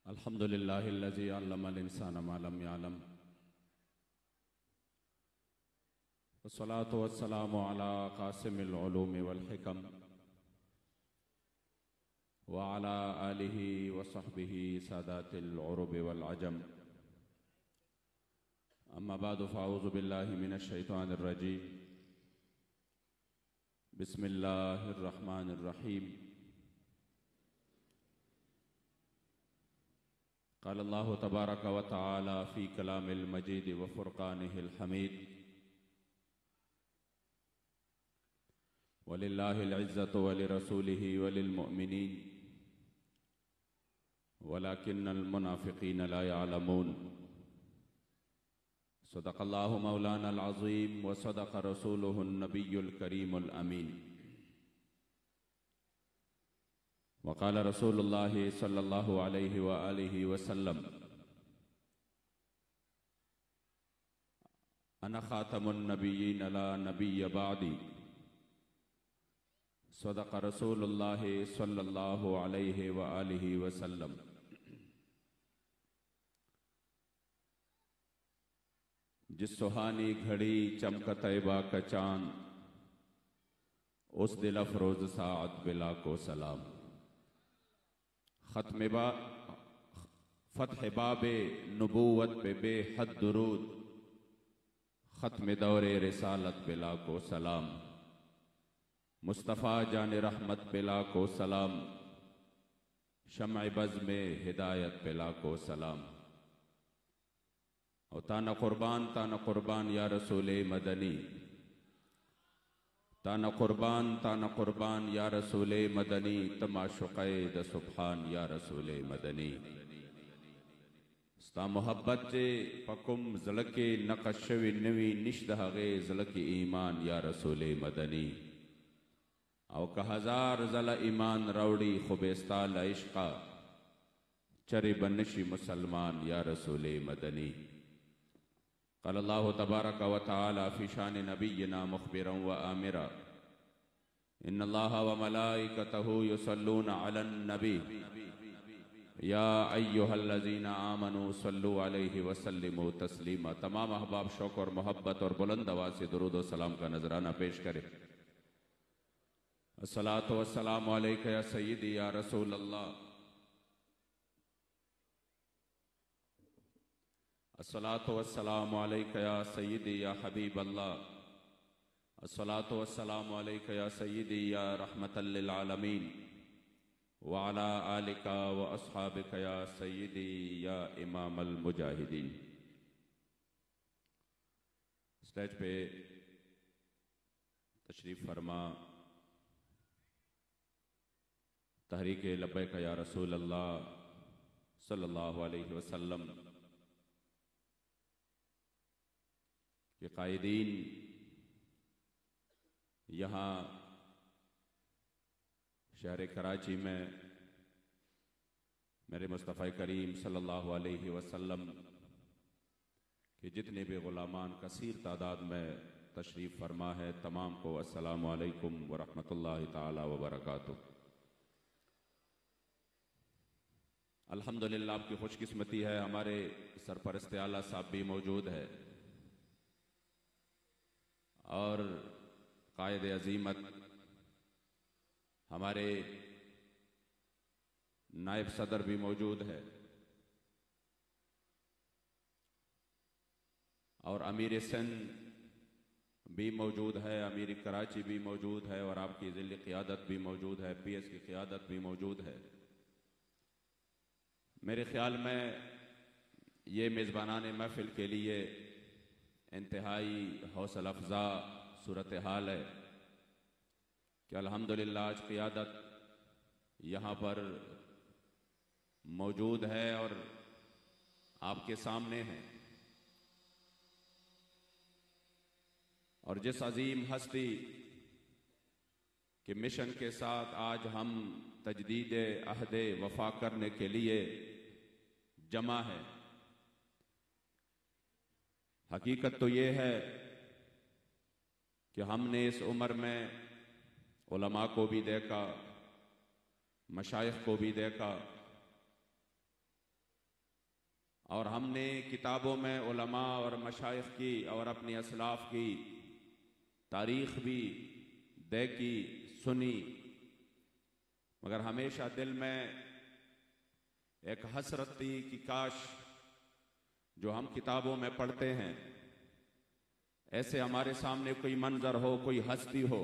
अल्हम्दुलिल्लाहिल्लज़ी अल्लमल इंसान मा लम यअलम वस्सलातु वस्सलामु अला क़ासिमिल उलूमि वल हिकम व अला आलिहि व सहबिहि सादातिल उरुब वल अजम। अम्मा बादु फ़अऊज़ु बिल्लाहि मिनश शैतानिर रजीम। बिस्मिल्लाहिर रहमानिर रहीम। क़ाल अल्लाहु तबारक व तआला फ़ी कलामिल मजीद व फ़ुरक़ानिहिल हमीद। वलिल्लाहिल इज़्ज़तु व लिरसूलिहि व लिलमुअमिनीन वलाकिन्नल मुनाफ़िक़ीन ला यअलमून। सदक़ल्लाहु मौलानाल अज़ीम व सदक़ रसूलुहुन नबियुल करीमुल अमीन। वक़ाल रसूलुल्लाहि सल्लल्लाहु अलैहि व आलिहि वसल्लम अना ख़ातमुन नबिय्यीन ला नबिय्य बअदी। सदक़ रसूलुल्लाहि सल्लल्लाहु अलैहि व आलिहि वसल्लम। जिस सुहानी घड़ी चमक तैबा का चांद, उस दिल अफरोज साअत बिला को सलाम। फ़त्ह बाबे नबूवत पे बेहद दुरूद, ख़त्म दौरे रिसालत बिला को सलाम। मुस्तफ़ा जान रहमत बिला को सलाम, शम्अ बज़ में हिदायत बिला को सलाम। और ताना कुर्बान या रसूले मदनी, ताना कुर्बान या रसूले मदनी, तमाशुक़े द सुब्हान या रसूले मदनी। स्ता मोहब्बत जे पकुम ज़लके नक़शवी नवी निश्द हगे ज़लके ईमान या रसूले मदनी। औ का हजार ज़ला ईमान रौड़ी खुबेस्ताल इश्क़ा, चरे बनशी मुसलमान या रसूले मदनी। क़ाल अल्लाहु तबारक व तआला फ़ी शान नबिय्यिना मुख़बिरन व आमिरा। इन्नल्लाहा व मलाइकतहु युसल्लूना अलन नबी या अय्युहल्लज़ीना आमनू सल्लु अलैहि व सल्लिमू तस्लीमा। तमाम अहबाब शौक़ और मोहब्बत और बुलंद आवाज़ से दुरूद व सलाम का नजराना पेश करें। अस्सलातु वस्सलामु अलैका या सय्यदी या रसूल अल्लाह। अस्सलातु वस्सलामु अलैका या सय्यदी या हबीब अल्लाह। अस्सलातु वस्सलामु अलैका या सय्यदी या रहमतल लिल आलमीन व अला आलिका व अस्हाबिका या सय्यदी या इमामल मुजाहिदीन। स्टेज पे तशरीफ फरमा तहरीक लब्बैक या रसूल अल्लाह सल्लल्लाहु अलैहि वसल्लम के कायदीन यहाँ शहर कराची में मेरे मुस्तफ़ा करीम सल्लल्लाहु अलैहि वसल्लम के जितने भी ग़ुलामान कसीर तादाद में तशरीफ़ फरमा है, तमाम को अस्सलामु अलैकुम व रहमतुल्लाहि ताला व बरकातुहू। अल्हम्दुलिल्लाह आपकी खुशकिस्मती है, हमारे सरपरस्त आला साहब भी मौजूद है और कायद अजीमत हमारे नायब सदर भी मौजूद है और अमीर सिंध भी मौजूद है, अमीर कराची भी मौजूद है और आपकी ज़िले क़ियादत भी मौजूद है, PS की क़ियादत भी मौजूद है। मेरे ख्याल में ये मेज़बानाने महफ़िल के लिए इंतहाई हौसला अफ़ज़ा सूरत हाल है कि अल्हम्दुलिल्लाह आज क़ियादत यहाँ पर मौजूद है और आपके सामने है। और जिस अजीम हस्ती के मिशन के साथ आज हम तजदीद अहद वफा करने के लिए जमा है, हकीकत तो ये है कि हमने इस उम्र में उलमा को भी देखा, मशाइख को भी देखा, और हमने किताबों में उलमा और मशाइख की और अपनी असलाफ की तारीख भी देखी सुनी, मगर हमेशा दिल में एक हसरत थी कि काश जो हम किताबों में पढ़ते हैं ऐसे हमारे सामने कोई मंजर हो, कोई हस्ती हो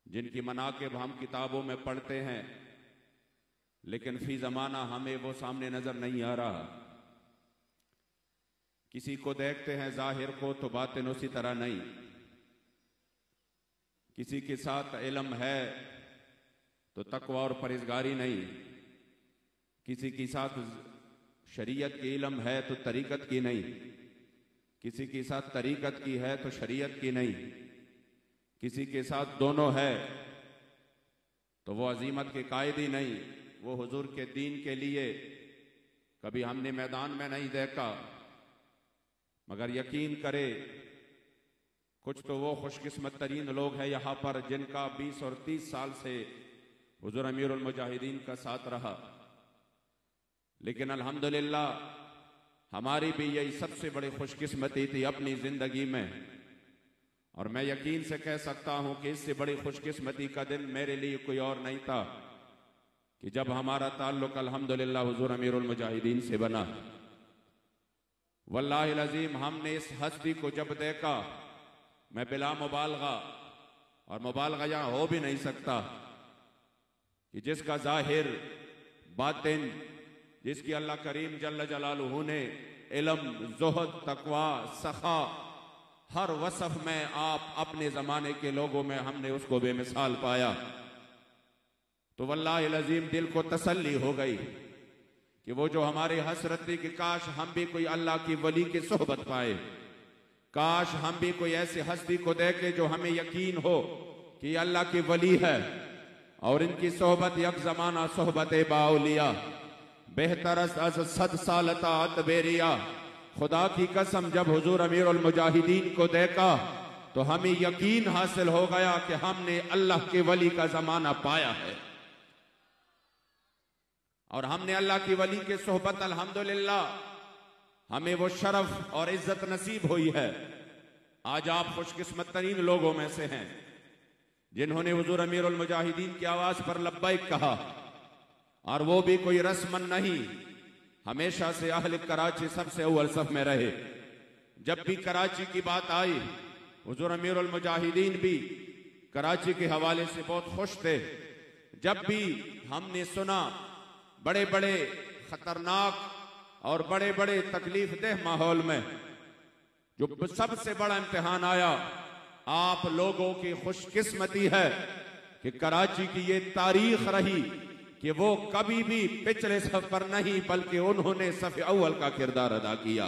जिनकी मनाकिब हम किताबों में पढ़ते हैं, लेकिन फी जमाना हमें वो सामने नजर नहीं आ रहा। किसी को देखते हैं जाहिर को तो बातिन उसी तरह नहीं। किसी के साथ इल्म है तो तकवा और परहेजगारी नहीं। किसी के साथ शरीयत की इल्म है तो तरीकत की नहीं। किसी के साथ तरीकत की है तो शरीयत की नहीं। किसी के साथ दोनों है तो वो अजीमत के कायदी नहीं। वो हुजूर के दीन के लिए कभी हमने मैदान में नहीं देखा, मगर यकीन करे कुछ तो वो खुशकिस्मत तरीन लोग हैं यहाँ पर जिनका 20 और 30 साल से हुजूर अमीरुल मुजाहिदीन का साथ रहा। लेकिन अल्हम्दुलिल्लाह हमारी भी यही सबसे बड़ी खुशकिस्मती थी अपनी जिंदगी में, और मैं यकीन से कह सकता हूं कि इससे बड़ी खुशकिस्मती का दिन मेरे लिए कोई और नहीं था कि जब हमारा ताल्लुक अल्हम्दुलिल्लाह हुजूर अमीरुल मुजाहिदीन से बना। वल्लाहिल अज़ीम हमने इस हस्ती को जब देखा, मैं बिला मुबालगा, और मुबालगा यहां हो भी नहीं सकता, कि जिसका जाहिर बातिन, जिसकी अल्लाह करीम जल्ल जलालुहू ने इल्म, ज़ुहद, तकवा, सखा हर वसफ में आप अपने जमाने के लोगों में हमने उसको बेमिसाल पाया। तो वल्लाहि अज़ीम दिल को तसल्ली हो गई कि वो जो हमारे हसरत थी कि काश हम भी कोई अल्लाह की वली की सोहबत पाए, काश हम भी कोई ऐसी हस्ती को देखे जो हमें यकीन हो कि अल्लाह की वली है और इनकी सोहबत यक जमाना सोहबत बाउलिया बेहतर अज 100 साल बेरिया। खुदा की कसम जब हुजूर अमीरुल मुजाहिदीन को देखा तो हमें यकीन हासिल हो गया कि हमने अल्लाह के वली का जमाना पाया है, और हमने अल्लाह की वली के सोहबत अल्हम्दुलिल्लाह हमें वो शरफ और इज्जत नसीब हुई है। आज आप खुशकिस्मत तरीन लोगों में से हैं जिन्होंने हुजूर अमीरुल मुजाहिदीन की आवाज पर लब्बैक कहा, और वो भी कोई रस्मन नहीं, हमेशा से अहल कराची सबसे अव्वल सफ में रहे। जब भी कराची की बात आई हुजूर अमीरुल मुजाहिदीन भी कराची के हवाले से बहुत खुश थे। जब भी हमने सुना बड़े बड़े खतरनाक और बड़े बड़े तकलीफ देह माहौल में जो सबसे बड़ा इम्तिहान आया, आप लोगों की खुशकिस्मती है कि कराची की ये तारीख रही कि वो कभी भी पिछले सफ पर नहीं बल्कि उन्होंने सफ अव्वल का किरदार अदा किया।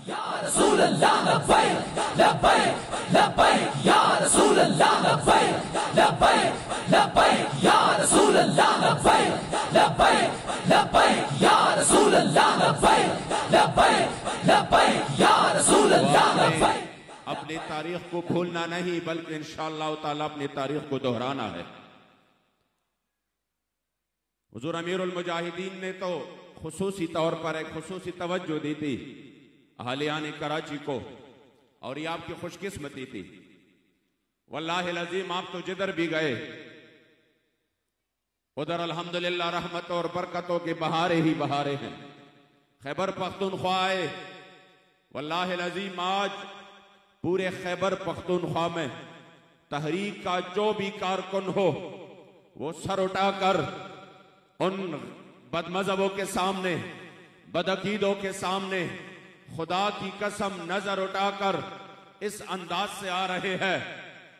या रसूल अल्लाह लब्बैक लब्बैक लब्बैक या रसूल अल्लाह लब्बैक लब्बैक लब्बैक या रसूल अल्लाह लब्बैक लब्बैक लब्बैक या रसूल अल्लाह लब्बैक लब्बैक लब्बैक या रसूल अल्लाह लब्बैक। अपनी तारीख को भूलना नहीं बल्कि इंशाअल्लाह ताला अपनी तारीख को दोहराना है। हुजूर अमीरुल मुजाहिदीन ने तो खुसूसी तौर पर एक खुसूसी तवज्जो दी थी अहलियान कराची को, और ये आपकी खुशकिस्मती थी। वल्लाहिल अज़ीम आप तो जिधर भी गए उधर अल्हम्दुलिल्लाह रहमत और बरकतों के बहारे ही बहारे हैं। खैबर पख्तूनख्वा आए, वल्लाहिल अज़ीम आज पूरे खैबर पख्तूनख्वा में तहरीक का जो भी कारकुन हो वो सर उठाकर उन बदमज़हबों के सामने, बदअकीदों के सामने खुदा की कसम नजर उठाकर इस अंदाज से आ रहे हैं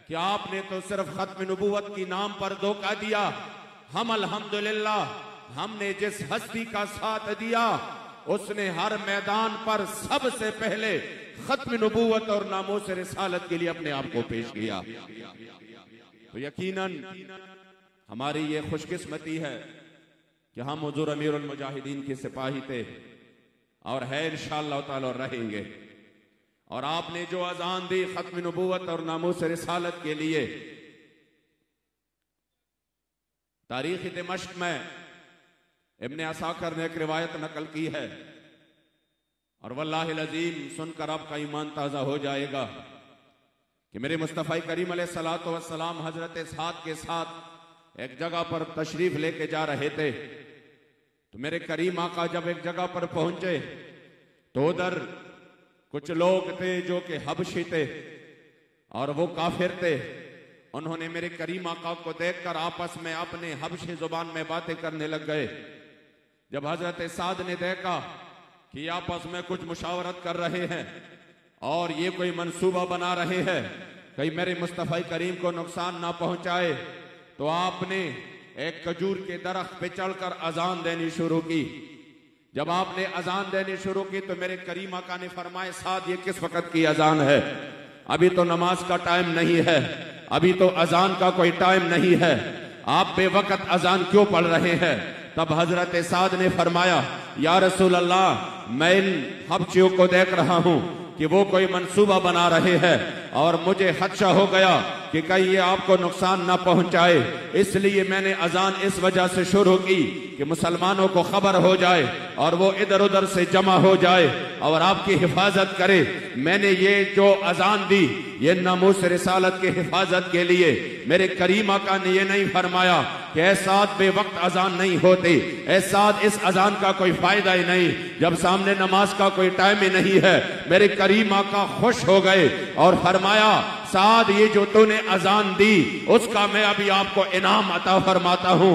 कि आपने तो सिर्फ खत्म नबूवत की नाम पर धोखा दिया। हम अल्हम्दुलिल्लाह हमने जिस हस्ती का साथ दिया उसने हर मैदान पर सबसे पहले खत्म नबूवत और नामोस रिसालत के लिए अपने आप को पेश किया। तो यकीनन हमारी ये खुशकिस्मती है कि हम हुजूर अमीरुल मुजाहिदीन के सिपाही थे और है इंशाअल्लाह ताला रहेंगे। और आपने जो अजान दी खत्म नबूवत और नामूस रिसालत के लिए, तारीख दिमश्क में इब्ने असाकर ने एक रिवायत नकल की है, और वल्लाहिल अज़ीम सुनकर आपका ईमान ताज़ा हो जाएगा कि मेरे मुस्तफ़ा करीम अलैहिस्सलातु वस्सलाम हजरत साद के साथ एक जगह पर तशरीफ लेके जा रहे थे। तो मेरे करीम आका जब एक जगह पर पहुंचे तो उधर कुछ लोग थे जो कि हबशी थे और वो काफिर थे। उन्होंने मेरे करीम आका को देखकर आपस में अपने हबशी जुबान में बातें करने लग गए। जब हजरत साद ने देखा कि आपस में कुछ मुशावरत कर रहे हैं और ये कोई मंसूबा बना रहे हैं कहीं मेरे मुस्तफ़ा करीम को नुकसान ना पहुंचाए, तो आपने एक खजूर के दरख्त पे चढ़कर अजान देनी शुरू की। जब आपने अजान देनी शुरू की तो मेरे करीम आका ने फरमाए, साद ये किस वक्त की अजान है? अभी तो नमाज का टाइम नहीं है, अभी तो अजान का कोई टाइम नहीं है, आप बेवकत अजान क्यों पढ़ रहे हैं? तब हजरत साद ने फरमाया, या रसूल अल्लाह, मैं इन हबशियों को देख रहा हूं कि वो कोई मंसूबा बना रहे हैं और मुझे खदशा हो गया कि कहीं ये आपको नुकसान ना पहुंचाए, इसलिए मैंने अजान इस वजह से शुरू की कि मुसलमानों को खबर हो जाए और वो इधर उधर से जमा हो जाए और आपकी हिफाजत करे। मैंने ये जो अजान दी ये नामूस रिसालत की हिफाजत के लिए। मेरे करीम आका ने ये नहीं फरमाया कि ऐसा बेवक्त अजान नहीं होती, ऐसा इस अजान का कोई फायदा ही नहीं जब सामने नमाज का कोई टाइम ही नहीं है। मेरे करीम आका खुश हो गए और फरमाया, साद ये जो तूने अजान दी उसका मैं अभी आपको इनाम अता फरमाता हूँ।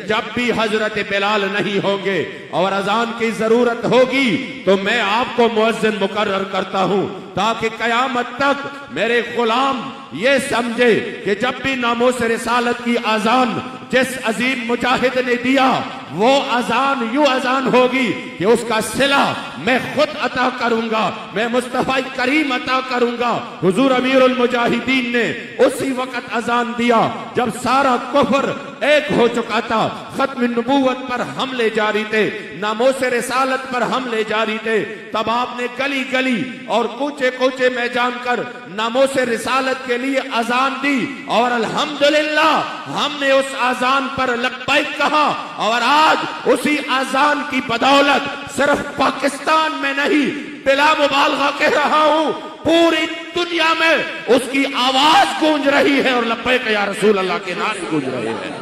जब भी हजरत बिलाल नहीं होंगे और अजान की जरूरत होगी तो मैं आपको मुअज्जिन मुकर्रर करता हूँ, ताकि कयामत तक मेरे गुलाम ये समझे कि जब भी नामूस रिसालत की अजान जिस अजीम मुजाहिद ने दिया वो अजान यूं अजान होगी कि उसका सिला मैं खुद अता करूंगा, मैं मुस्तफा करीम अता करूंगा। हुजूर अमीरुल मुजाहिदीन ने उसी वक्त अजान दिया जब सारा कुफ्र एक हो चुका था, खत्म नबूवत पर हमले जारी थे, नामूस रिसालत पर हमले जारी थे। तब आपने गली गली और कूचे कूचे में जानकर नामूस रिसालत के लिए अजान दी और अल्हम्दुलिल्लाह हमने उस अजान पर लब्बैक कहा और आज उसी अजान की बदौलत सिर्फ पाकिस्तान में नहीं, बिला मुबालगा कह रहा हूं, पूरी दुनिया में उसकी आवाज गूंज रही है और लब्बैक या रसूल अल्लाह के नारे गूंज रहे हैं।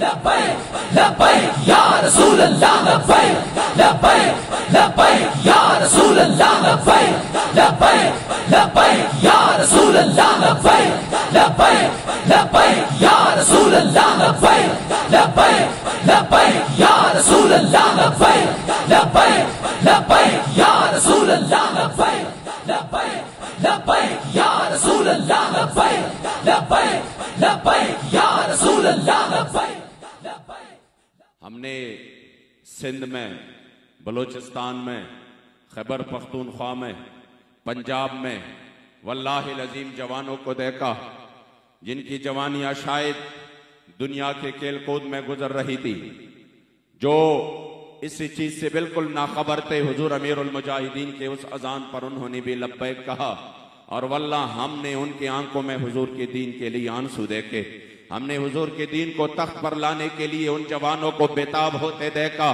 लब्बैक लब्बैक या रसूल अल्लाह, लब्बैक लब्बैक लब्बैक या रसूल अल्लाह, लब्बैक लब्बैक लब्बैक या रसूल अल्लाह, लब्बैक लब्बैक लब्बैक या रसूल अल्लाह, लब्बैक लब्बैक लब्बैक या रसूल अल्लाह, लब्बैक लब्बैक लब्बैक या रसूल अल्लाह, लब्बैक लब्बैक लब्बैक या रसूल अल्लाह, लब्बैक लब्बैक लब्बैक या रसूल अल्लाह, लब्बैक। हमने सिंध में, बलोचिस्तान में, खैबर पख्तूनख्वा में, पंजाब में वल्लाहिल अज़ीम जवानों को देखा जिनकी जवानियां शायद दुनिया के खेलकूद में गुजर रही थी, जो इसी चीज से बिल्कुल नाखबर थे। हुजूर अमीरुल मुजाहिदीन के उस अजान पर उन्होंने भी लब्बैक कहा और वल्लाह हमने उनकी आंखों में हुजूर के दीन के लिए आंसू देखे, हमने हुजूर के दीन को तख्त पर लाने के लिए उन जवानों को बेताब होते देखा।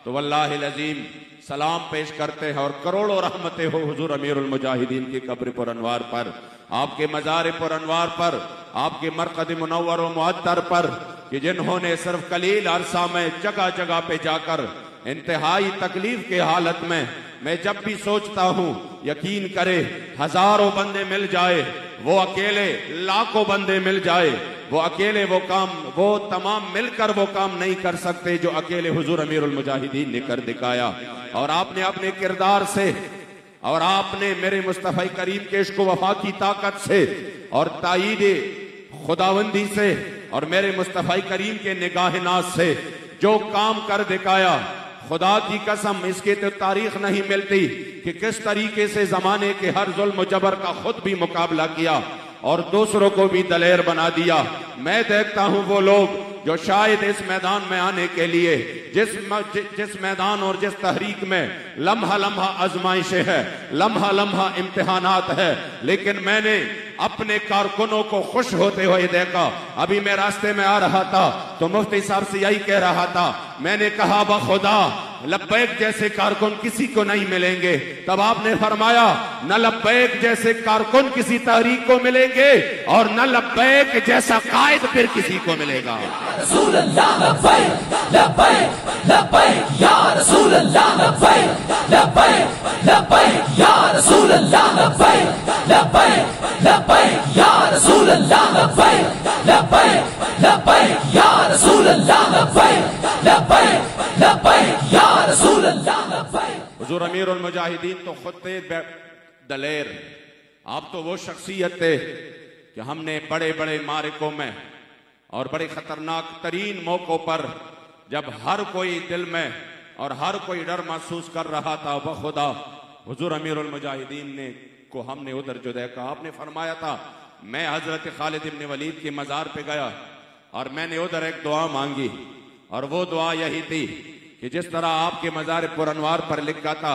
तो वल्लाहिल अज़ीम सलाम पेश करते हैं और करोड़ों रहमतें हो हुजूर अमीरुल मुजाहिदीन की कब्र पर अनवार पर, आपके मज़ार पर अनवार पर, आपके मरकद मुनव्वर व मुअत्तर पर, कि जिन्होंने सिर्फ कलील अरसा में जगह जगह पे जाकर इंतहाई तकलीफ के हालत में, मैं जब भी सोचता हूं यकीन करे हजारों बंदे मिल जाए, वो अकेले लाखों बंदे मिल जाए, वो अकेले वो काम, वो तमाम मिलकर वो काम नहीं कर सकते जो अकेले हुजूर अमीरुल मुजाहिदीन ने कर दिखाया। और आपने अपने किरदार से और आपने मेरे मुस्तफा करीम के इश्क वफा की ताकत से और ताईद खुदावंदी से और मेरे मुस्तफा करीम के निगाह-ए-नाज़ से जो काम कर दिखाया, खुदा की कसम इसकी तो तारीख नहीं मिलती कि किस तरीके से जमाने के हर जुल्म जबर का खुद भी मुकाबला किया और दूसरों को भी दलेर बना दिया। मैं देखता हूं वो लोग जो शायद इस मैदान में आने के लिए जिस मैदान और जिस तहरीक में लम्हा लम्हा आजमाइशें है, लम्हा लम्हा इम्तिहानात है, लेकिन मैंने अपने कारकुनों को खुश होते हुए देखा। अभी मैं रास्ते में आ रहा था तो मुफ्ती साहब से यही कह रहा था, मैंने कहा बखुदा लब्बैक जैसे कारकुन किसी को नहीं मिलेंगे। तब आपने फरमाया न लब्बैक जैसे कारकुन किसी तहरीक को मिलेंगे और न लब्बैक जैसा कायद फिर किसी को मिलेगा। रसूल अल्लाह लब्बैक लब्बैक लब्बैक या रसूल अल्लाह लब्बैक लब्बैक लब्बैक या रसूल अल्लाह लब्बैक लब्बैक लब्बैक या रसूल अल्लाह लब्बैक लब्बैक लब्बैक या रसूल अल्लाह लब्बैक लब्बैक लब्बैक या रसूल अल्लाह लब्बैक। हुजूर अमीरुल मुजाहिदीन तो खुद थे दलेर, आप तो वो शख्सियत थे कि हमने बड़े बड़े मारिकों में और बड़े खतरनाक तरीन मौकों पर जब हर कोई दिल में और हर कोई डर महसूस कर रहा था, बखुदा हुजूर अमीरुल मुजाहिदीन ने को हमने उधर जो देखा, आपने फरमाया था मैं हजरत खालिद इब्न वलीद के मजार पे गया और मैंने उधर एक दुआ मांगी और वो दुआ यही थी कि जिस तरह आपके मजार पुरनवार पर लिखा था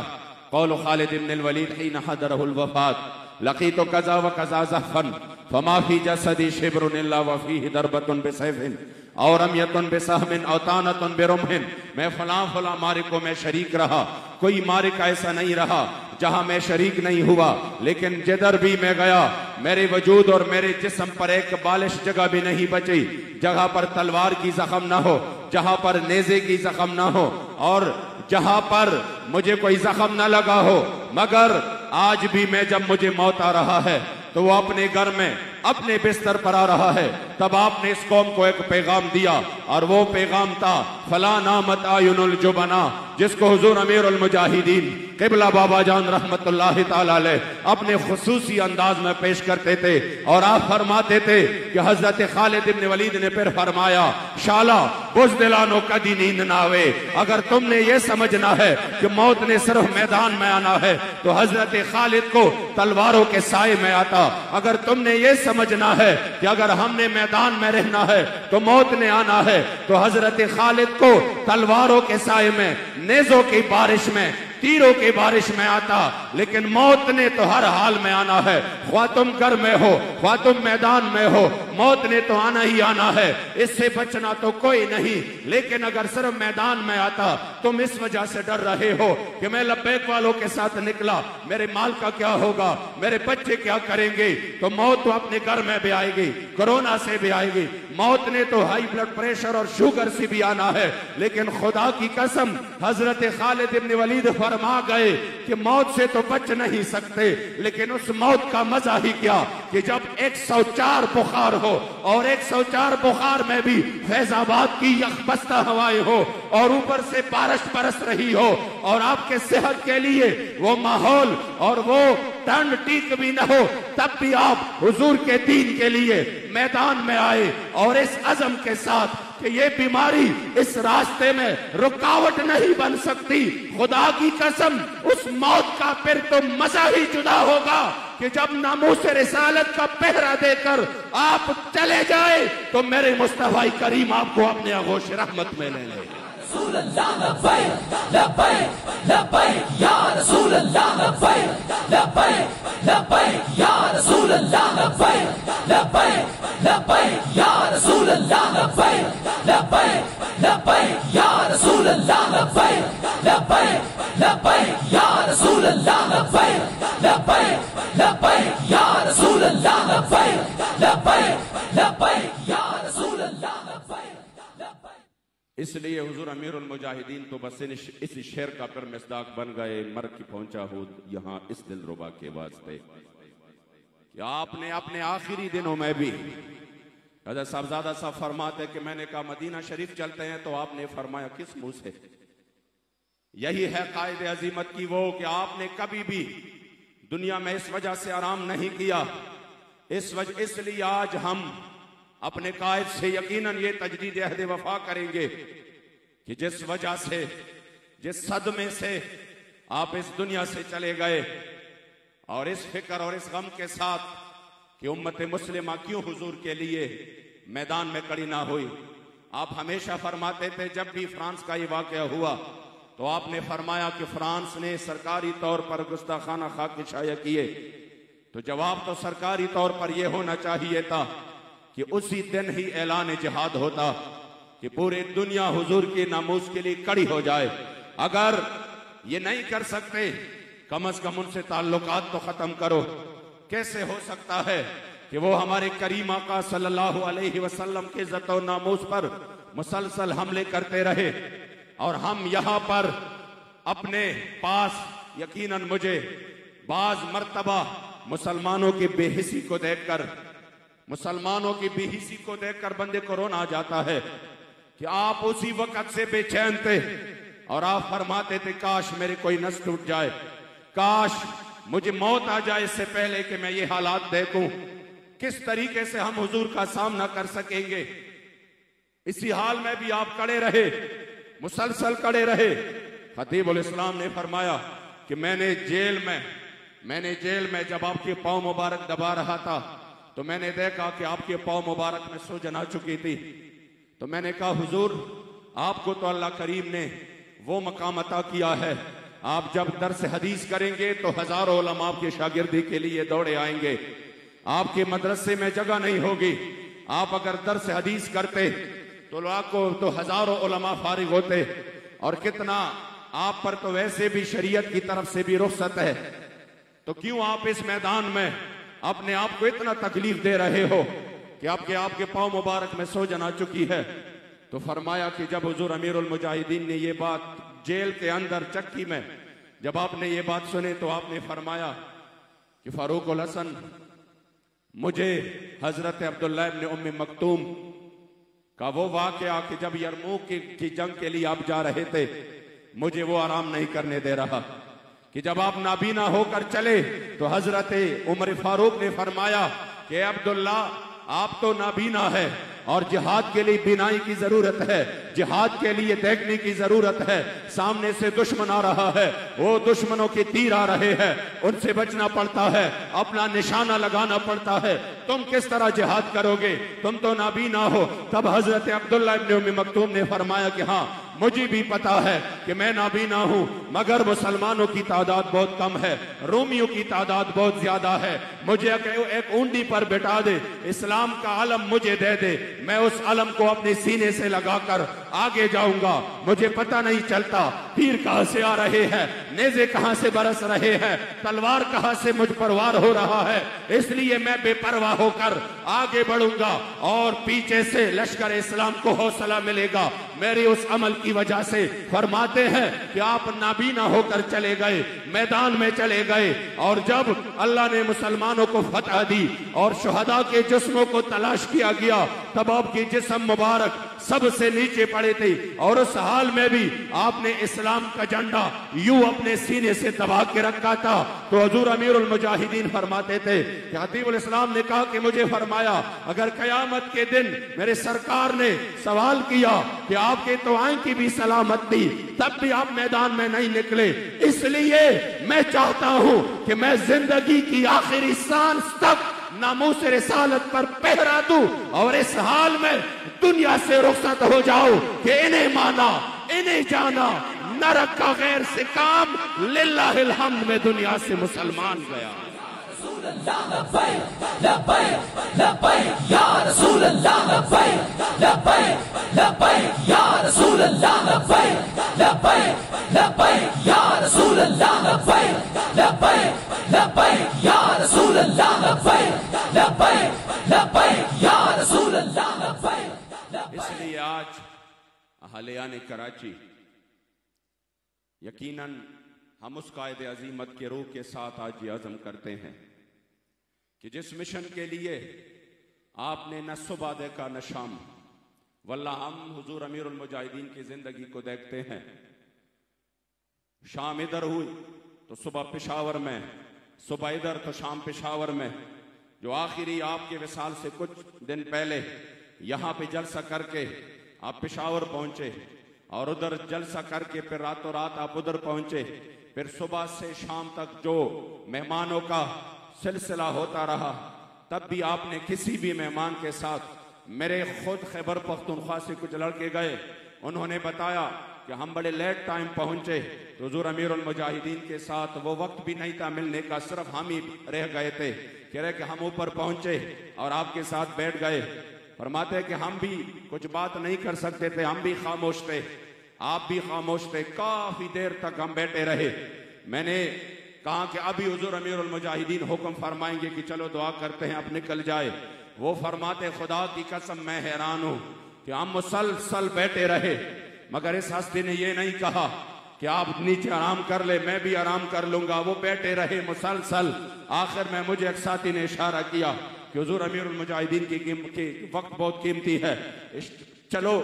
कौल खालिद इब्न वलीद हिन हदरहुल वफात लकीतु कज़ा व कज़ा ज़हफ़न फमा फी जसदी शिब्रुन इल्ला व फीहि दरबतुन बिसैफिन और रमयतुन बिसहमिन औ तानतुन बिरुमहिन। मैं फलां फलां मारिकों में शरीक रहा, कोई मारिक ऐसा नहीं रहा जहां मैं शरीक नहीं हुआ, लेकिन जिधर भी मैं गया मेरे वजूद और मेरे जिस्म पर एक बालिश जगह भी नहीं बची, जगह पर तलवार की जख्म ना हो, जहां पर नेज़े की जख्म ना हो और जहां पर मुझे कोई जख्म ना लगा हो। मगर आज भी मैं जब मुझे मौत आ रहा है तो वो अपने घर में अपने बिस्तर पर आ रहा है, तब आपने इस कौम को एक पैगाम दिया और वो पैगाम था फला नामत आयुनुल जुबना, जिसको हुजूर अमीरुल मुजाहिदीन क़िबला बाबा जान रहमतुल्लाहि ताला अलैह अपने खुसूसी अंदाज में पेश करते थे। और आप फरमाते थे कि हजरत खालिद इब्न वलीद ने फिर फरमाया शाला बुज़दिलानो कदी नींद ना आवे, अगर तुमने ये समझना है कि मौत ने सिर्फ मैदान में आना है तो हजरत खालिद को तलवारों के साए में आता। अगर तुमने ये समझना है कि अगर हमने मैदान में रहना है तो मौत ने आना है तो हजरत खालिद को तलवारों के साए में, नेज़ों की बारिश में, तीरों की बारिश में आता, लेकिन मौत ने तो हर हाल में आना है। ख्वाह तुम घर में हो ख्वाह तुम मैदान में हो, मौत ने तो आना ही आना है, इससे बचना तो कोई नहीं। लेकिन अगर सिर्फ मैदान में आता, तुम इस वजह से डर रहे हो कि मैं लब्बैक वालों के साथ निकला, मेरे माल का क्या होगा, मेरे बच्चे क्या करेंगे, तो मौत तो अपने घर में भी आएगी, कोरोना से भी आएगी। मौत ने तो हाई ब्लड प्रेशर और शुगर से भी आना है, लेकिन खुदा की कसम हजरत खालिद इब्न वलीद फरमा गए कि मौत से तो बच नहीं सकते, लेकिन उस मौत का मजा ही क्या कि जब 104 बुखार हो और 104 बुखार में भी फैजाबाद की यखबस्ता हवाएं हो और ऊपर से बारिश बरस रही हो और आपके सेहत के लिए वो माहौल और वो ठंड ठीक भी न हो, तब भी आप हुजूर के दीन के लिए मैदान में आए और इस अज़म के साथ कि ये बीमारी इस रास्ते में रुकावट नहीं बन सकती। खुदा की कसम उस मौत का फिर तो मजा ही जुदा होगा कि जब नामूस रिसालत का पहरा देकर आप चले जाए तो मेरे मुस्तफा करीम आपको अपने आगोश रहमत में ले ले। रसूल अल्लाह लब्बैक लब्बैक लब्बैक या रसूल अल्लाह लब्बैक लब्बैक लब्बैक या रसूल अल्लाह लब्बैक लब्बैक लब्बैक या रसूल अल्लाह लब्बैक लब्बैक लब्बैक या रसूल अल्लाह लब्बैक लब्बैक लब्बैक या रसूल अल्लाह लब्बैक लब्बैक लब्बैक या रसूल अल्लाह लब्बैक लब्बैक लब्बैक या रसूल अल्लाह लब्बैक। इसलिए हुजूर अमीरुल मुजाहिदीन तो बस इस शेर का फिर मिसदाक बन गए, मर की पहुंचा हो यहाँ इस दिलरुबा के वास्ते कि आपने अपने आखिरी दिनों में भी हज़रत साहबजादा साहब फरमाते कि मैंने कहा मदीना शरीफ चलते हैं, तो आपने फरमाया किस मुंह से। यही है कायदे अजीमत की वो कि आपने कभी भी दुनिया में इस वजह से आराम नहीं किया, इसलिए आज हम अपने कायद से यकीनन ये तजदीद अहद वफा करेंगे कि जिस वजह से, जिस सदमे से आप इस दुनिया से चले गए और इस फिक्र और इस गम के साथ कि उम्मत मुस्लिमा क्यों हुजूर के लिए मैदान में खड़ी ना हुई, आप हमेशा फरमाते थे, जब भी फ्रांस का ये वाकया हुआ तो आपने फरमाया कि फ्रांस ने सरकारी तौर पर गुस्ताखाना खाक शाया किए। तो जवाब तो सरकारी तौर पर यह होना चाहिए था कि उसी दिन ही ऐलान जिहाद होता कि पूरी दुनिया हुजूर की नामूस के लिए कड़ी हो जाए। अगर ये नहीं कर सकते, कम से कम उनसे ताल्लुकात तो खत्म करो। कैसे हो सकता है कि वो हमारे करीम आका सल्लल्लाहु अलैहि वसल्लम के इज्जत और नामूस पर मुसलसल हमले करते रहे और हम यहां पर अपने पास, यकीनन मुझे बाज मर्तबा मुसलमानों की बेहिसी को देखकर बंदे को रोना आ जाता है कि आप उसी वक्त से बेचैन थे और आप फरमाते थे, काश मेरे कोई नस टूट जाए, काश मुझे मौत आ जाए इससे पहले कि मैं ये हालात देखूं। किस तरीके से हम हुजूर का सामना कर सकेंगे। इसी हाल में भी आप खड़े रहे, मुसलसल खड़े रहे। खतीबुल इस्लाम ने फरमाया कि मैंने जेल में जब आपके पांव मुबारक दबा रहा था तो मैंने देखा कि आपके पांव मुबारक में सूजन आ चुकी थी। तो मैंने कहा, हुजूर आपको तो अल्लाह करीम ने वो मकाम अता किया है, आप जब दर्स हदीस करेंगे तो हजारों उलमा आपकी शागिर्दी के लिए दौड़े आएंगे, आपके मदरसे में जगह नहीं होगी। आप अगर दर्स हदीस करते तो लाखों तो हजारों उलमा फारिग होते, और कितना आप पर तो वैसे भी शरीयत की तरफ से भी रुखसत है, तो क्यों आप इस मैदान में अपने आप को इतना तकलीफ दे रहे हो कि आपके पांव मुबारक में सूजन आ चुकी है। तो फरमाया कि जब हुजूर अमीरुल मुजाहिदीन ने ये बात जेल के अंदर चक्की में जब आपने ये बात सुनी तो आपने फरमाया कि फारूकुल हसन, मुझे हजरत अब्दुल्लाह इब्न उम्मी मक्तूम का वो वाकया कि जब यरमूक की जंग के लिए आप जा रहे थे, मुझे वो आराम नहीं करने दे रहा कि जब आप नाबीना होकर चले तो हजरत उमर फारूक ने फरमाया कि अब्दुल्ला, आप तो नाबीना है और जिहाद के लिए बिनाई की जरूरत है, जिहाद के लिए देखने की जरूरत है। सामने से दुश्मन आ रहा है, वो दुश्मनों के तीर आ रहे हैं, उनसे बचना पड़ता है, अपना निशाना लगाना पड़ता है। तुम किस तरह जिहाद करोगे, तुम तो नाबीना हो। तब हजरत अब्दुल्ला इब्न उम्मी मक्तूम ने फरमाया कि हाँ, मुझे भी पता है कि मैं नाबीना हूं, मगर मुसलमानों की तादाद बहुत कम है, रोमियों की तादाद बहुत ज्यादा है। मुझे एक ऊंडी पर बिठा दे, इस्लाम का अलम मुझे दे दे, मैं उस अलम को अपने सीने से लगाकर आगे जाऊंगा। मुझे पता नहीं चलता तीर कहां से आ रहे हैं, नेज़े कहां से बरस रहे हैं, तलवार कहां से मुझ पर वार हो रहा है, इसलिए मैं बेपरवाह होकर आगे बढ़ूंगा और पीछे से लश्कर इस्लाम को हौसला मिलेगा मेरे उस अमल की वजह से। फरमाते हैं कि आप नाबीना होकर चले गए, मैदान में चले गए, और जब अल्लाह ने मुसलमानों को फतह दी और शुहदा के जिस्मों को तलाश किया गया, तब आपके जिस्म मुबारक सबसे नीचे पड़े थे, और उस हाल में भी आपने इस्लाम का झंडा यूं अपने सीने से दबा के रखा था। तो हुजूर अमीरुल मुजाहिदीन फरमाते थे कि हतीबुल इस्लाम ने कहा कि मुझे फरमाया, अगर कयामत के दिन मेरे सरकार ने सवाल किया कि आपके तो आंख की भी सलामत थी, तब भी आप मैदान में नहीं निकले, इसलिए मैं चाहता हूं कि मैं जिंदगी की आखिरी सांस तक नामूस रिसालत पर पहरा दूं और इस हाल में दुनिया से रुखसत हो जाओ कि इन्हें माना, इन्हें जाना, न रखा गैर से काम, लिल्लाहिल हम्द में दुनिया से मुसलमान गया। इसलिए आज अहलियाने कराची यकीनन हम उस कायदे अजीमत के रूह के साथ आज ये अज़म करते हैं कि जिस मिशन के लिए आपने न सुबह देखा न शाम, वल्लाह हम हुजूर अमीरुल मुजाहिदीन की जिंदगी को देखते हैं। शाम इधर हुई तो सुबह पेशावर में, सुबह इधर तो शाम पेशावर में। जो आखिरी आपके विसाल से कुछ दिन पहले यहाँ पे जलसा करके आप पेशावर पहुंचे और उधर जलसा करके फिर रातों रात आप उधर पहुंचे, फिर सुबह से शाम तक जो मेहमानों का सिलसिला होता रहा, तब भी आपने किसी भी मेहमान के साथ मेरे खुद खैबर पख्तूनख्वा से कुछ लड़के गए, उन्होंने बताया कि हम बड़े लेट टाइम पहुंचे, तो हुजूर अमीरुल मुजाहिदीन के साथ वो वक्त भी नहीं था मिलने का, सिर्फ हम ही रह गए थे। कह रहे कि हम ऊपर पहुंचे और आपके साथ बैठ गए। फरमाते कि हम भी कुछ बात नहीं कर सकते थे, हम भी खामोश थे, आप भी खामोश थे। काफी देर तक हम बैठे रहे। मैंने कहा कि अभी हुजूर अमीरुल मुजाहिदीन हुक्म फरमाएंगे कि चलो दुआ करते हैं, अब निकल जाए। वो फरमाते खुदा की कसम मैं हैरान हूं कि हम मुसलसल बैठे रहे, मगर इस हस्ती ने ये नहीं कहा कि आप नीचे आराम कर ले, मैं भी आराम कर लूंगा। वो बैठे रहे मुसलसल। आखिर में मुझे एक साथी ने इशारा किया कि हुजूर अमीरुल मुजाहिदीन की वक्त बहुत कीमती है, चलो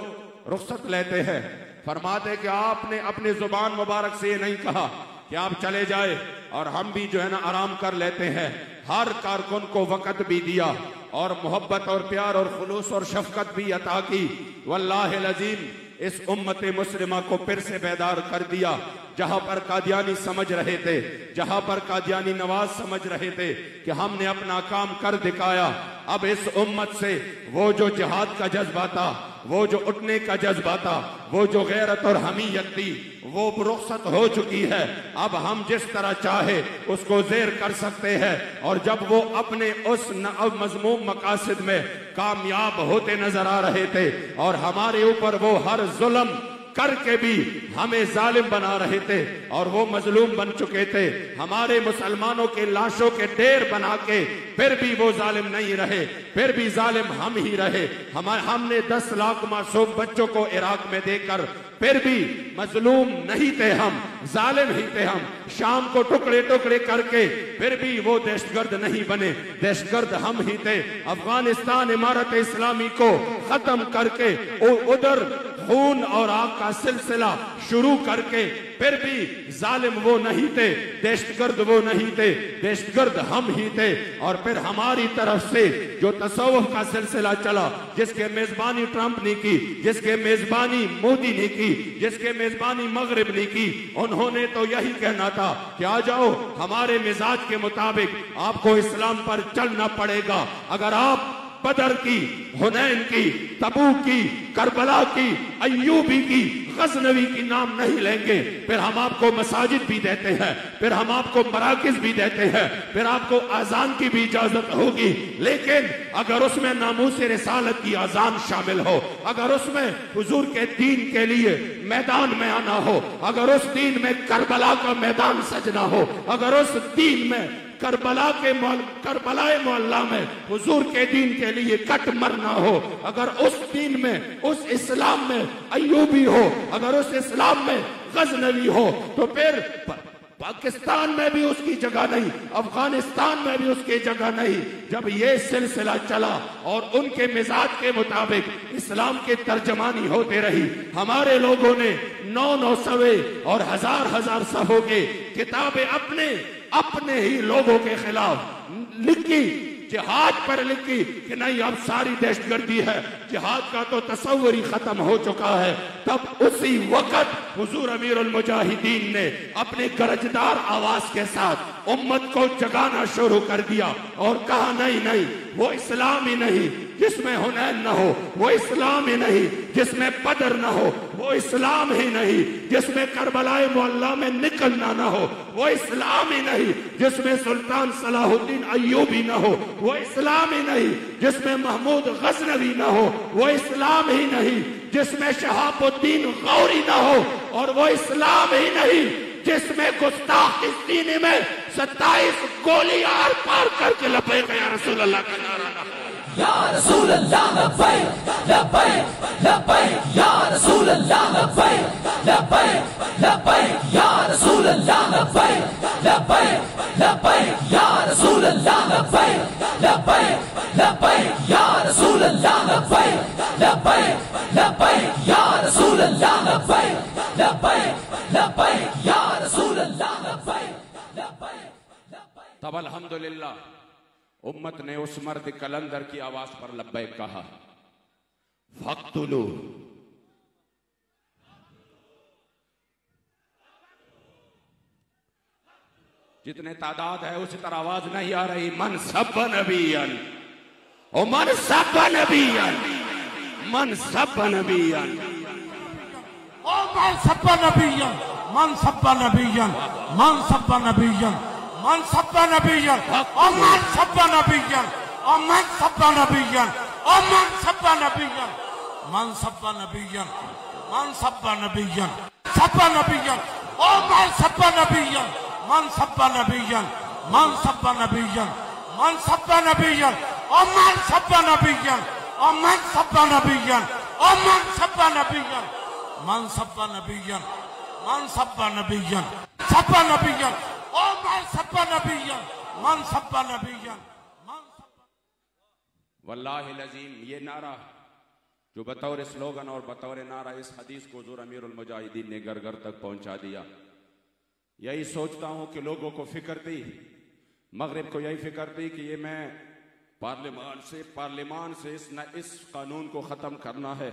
रुखसत लेते हैं। फरमाते कि आपने अपनी जुबान मुबारक से ये नहीं कहा कि आप चले जाए और हम भी जो है ना आराम कर लेते हैं। हर कारकुन को वक़्त भी दिया और मोहब्बत और प्यार और खुलूस और शफकत भी अता की। वल्लाहिल अज़ीम इस उम्मत मुस्लिमा को फिर से बेदार कर दिया। जहां पर कादियानी समझ रहे थे, जहां पर कादियानी नवाज समझ रहे थे कि हमने अपना काम कर दिखाया, अब इस उम्मत से वो जो जिहाद का जज्बा था, वो जो उठने का जज्बा था, वो जो गैरत और हमीयत थी, वो रुखसत हो चुकी है। अब हम जिस तरह चाहे उसको ज़ेर कर सकते हैं। और जब वो अपने उस मज़मूम मकासद में कामयाब होते नजर आ रहे थे और हमारे ऊपर वो हर जुल्म करके भी हमें जालिम बना रहे थे और वो मजलूम बन चुके थे, हमारे मुसलमानों के लाशों के ढेर बना के फिर भी वो जालिम नहीं रहे, फिर भी जालिम हम ही रहे। हमने 10 लाख मासूम बच्चों को इराक में देकर फिर भी मजलूम नहीं थे, हम जालिम ही थे। हम शाम को टुकड़े टुकड़े करके फिर भी वो दहशतगर्द नहीं बने, दहशतगर्द हम ही थे। अफगानिस्तान इमारत इस्लामी को खत्म करके उधर खून और आग का सिलसिला शुरू करके फिर भी जालिम वो नहीं थे, दहशतगर्द वो नहीं थे, दहशतगर्द हम ही थे। और फिर हमारी तरफ से जो तसव्वुफ का सिलसिला चला, जिसके मेजबानी ट्रंप ने की, जिसके मेजबानी मोदी ने की, जिसके मेजबानी मगरिब ने की, उन्होंने तो यही कहना था कि आ जाओ हमारे मिजाज के मुताबिक आपको इस्लाम पर चलना पड़ेगा। अगर आप बदर की, हुनैन की, तबूक की, करबला की, अय्यूबी की, गजनवी की नाम नहीं लेंगे, फिर हम आपको मसाजिद भी देते हैं, फिर हम आपको मराकिज भी देते हैं, फिर आपको अजान की भी इजाजत होगी। लेकिन अगर उसमें नामूस रिसालत की अजान शामिल हो, अगर उसमें हुजूर के दीन के लिए मैदान में आना हो, अगर उस दीन में करबला का मैदान सजना हो, अगर उस दीन में करबलाए मोहल्ला में हुजूर के दीन के लिए कट मरना हो, अगर उस दीन में, उस इस्लाम में अय्यूबी हो, अगर उस इस्लाम में गजनवी हो, तो फिर पाकिस्तान में भी उसकी जगह नहीं, अफगानिस्तान में भी उसकी जगह नहीं। जब ये सिलसिला चला और उनके मिजाज के मुताबिक इस्लाम की तर्जमानी होते रही, हमारे लोगों ने 9 सवे और हजार सफों के किताबें अपने ही लोगों के खिलाफ लिखी, जिहाद पर लिखी कि नहीं अब सारी दहशतगर्दी है, जिहाद का तो तस्वर ही खत्म हो चुका है। तब उसी वक्त हुजूर अमीरुल मुजाहिदीन ने अपने गरजदार आवाज के साथ उम्मत को जगाना शुरू कर दिया और कहा नहीं, वो इस्लाम ही नहीं जिसमें हुनैन न हो, वो इस्लाम ही नहीं जिसमें बदर न हो, वो इस्लाम ही नहीं जिसमें करबलाए मोहल्ला में निकलना न हो, वो इस्लाम ही नहीं जिसमें सुल्तान सलाहुद्दीन अय्यूबी न हो, वो इस्लाम ही नहीं जिसमें महमूद गजनवी न हो, वो इस्लाम ही नहीं जिसमें शहाबुद्दीन गौरी न हो, और वो इस्लाम ही नहीं जिसमें गुस्ताख इस दीन में 27 गोली आर पार करके लबैक या रसूल अल्लाह का नारा न हो। या रसूल अल्लाह लबैक लबैक लबैक या रसूल अल्लाह लबैक लबैक लबैक या रसूल अल्लाह लबैक लबैक लबैक या रसूल अल्लाह लबैक लबैक लबैक या रसूल अल्लाह लबैक लबैक लबैक या रसूल अल्लाह लबैक लबैक लबैक या रसूल अल्लाह लबैक लबैक। तब अल्हम्दुलिल्लाह उम्मत ने उस मर्द कलंदर की आवाज पर लब्बैक कहा। फक्तुलू, जितने तादाद है उसी तरह आवाज नहीं आ रही। मन सब नबियन, ओ मन सब नबियन। मन सब्बा नबियन ओ मन सब्बा नबियन मन सब्बा नबियन मन सब्बा नबियन मन सब्बा नबियन ओ मन सब्बा नबियन ओ मन सब्बा नबियन ओ मन सब्बा नबियन मन सब्बा नबियन मन सब्बा नबियन सब्बा नबियन ओ मन सब्बा नबियन मन सब्बा नबियन मन सब्बा नबियन मन सब्बा नबियन ओ मन सब्बा नबियन ओ मन सब्बा नबियन ओ मन सब्बा नबियन मन सब्बा नबियन मन सब्बा नबियन सब्बा नबियन ओ मन सब्बा नबियन मन सब्बा नबियन मन सब्बा। वल्लाहिल अज़ीम, ये नारा जो बतौर स्लोगन और बतौर नारा इस हदीस को हुज़ूर अमीरुल मुजाहिदीन ने घर घर तक पहुंचा दिया। यही सोचता हूं कि लोगों को फिक्र थी, मगरिब को यही फिक्र थी कि ये मैं पार्लियामान से इस कानून को ख़त्म करना है,